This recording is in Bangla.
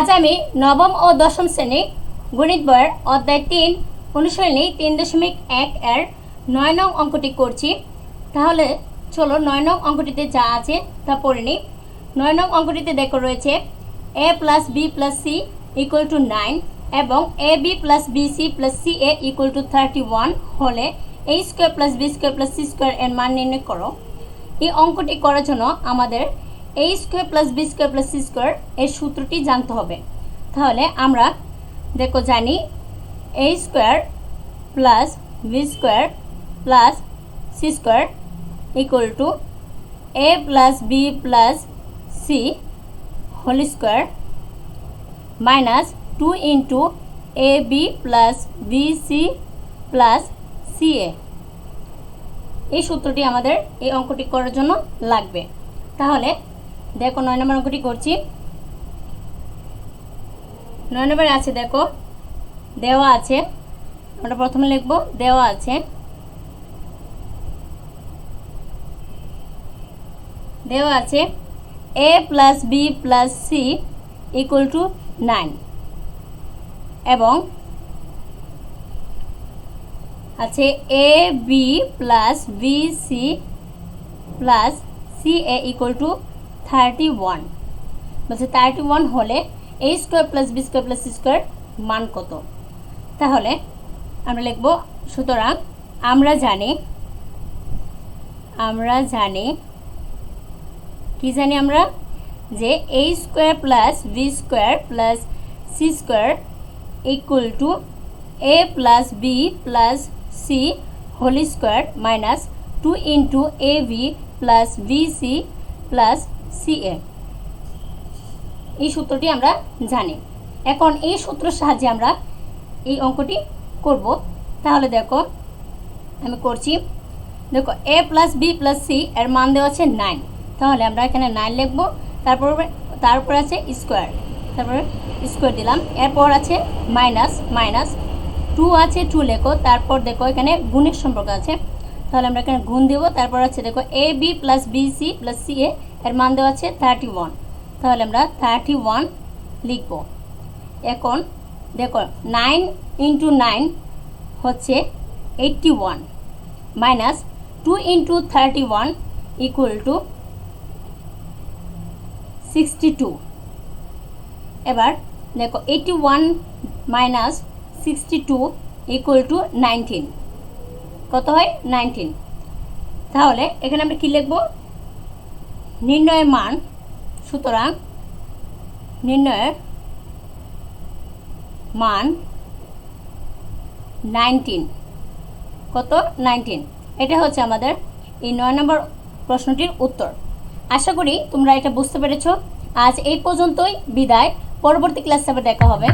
আজ আমি নবম ও দশম শ্রেণী গণিত বইয়ের অধ্যায় ৩ অনুশীলনী ৩.১ এর ৯ নং অঙ্কটি করছি। তাহলে চলো ৯ নং অঙ্কটিতে যা আছে তা পড়ে নিই। ৯ নং অঙ্কটিতে দেখো রয়েছে a + b + c = 9 এবং ab + bc + ca = 31 হলে a² + b² + c² এর মান নির্ণয় করো। এই অঙ্কটি করার জন্য আমাদের a² + b² + c² এর সূত্রটি জানতে হবে। তাহলে আমরা দেখো জানি a² + b² + c² = a + b + c whole square minus 2 * ab + bc + ca। এই সূত্রটি আমাদের এই অঙ্কটি করার জন্য লাগবে। তাহলে দেখো ৯ নম্বর অঙ্কটি করছি। ৯ নম্বরে আছে দেখো দেওয়া আছে, আমরা প্রথমে লিখব দেওয়া আছে a + b + c = 9 এবং আছে ab + bc + ca = 31। বলছে 31 হলে a² + b² + c² মান কত? তাহলে আমরা লিখব, সুতরাং আমরা জানি কি জানি আমরা যে a² + b² + c² = a + b + c whole square minus 2 * ab + bc + ca। এই সূত্রটি আমরা জানি। এখন এই সূত্রের সাহায্যে আমরা এই অঙ্কটি করব। তাহলে দেখো আমি করছি। দেখো a + b + c এর মান দেওয়া আছে 9। তাহলে আমরা এখানে 9 লিখব, তারপর আছে স্কয়ার, তারপরে স্কয়ার দিলাম, এরপর আছে মাইনাস 2 আছে 2 লেখো, তারপর দেখো এখানে গুণের সম্পর্ক আছে, তাহলে আমরা এখানে গুণ দেব। তারপর আছে দেখো ab + bc + ca এর মান দেওয়া আছে 31। তাহলে আমরা 31 লিখব। এখন দেখো 9 × 9 হচ্ছে 81 মাইনাস 2 × 31 = 62। এবার দেখো 81 মাইনাস 62 = 19। কত হয়? 19। তাহলে এখানে আমরা কি লিখব? নির্ণয়ের মান। সুতরাং নির্ণয়ের মান 19। কত? 19। এটা হচ্ছে আমাদের এই 9 নম্বর প্রশ্নটির উত্তর। আশা করি তোমরা এটা বুঝতে পেরেছো। আজ এই পর্যন্তই, বিদায়। পরবর্তী ক্লাসে আবার দেখা হবে।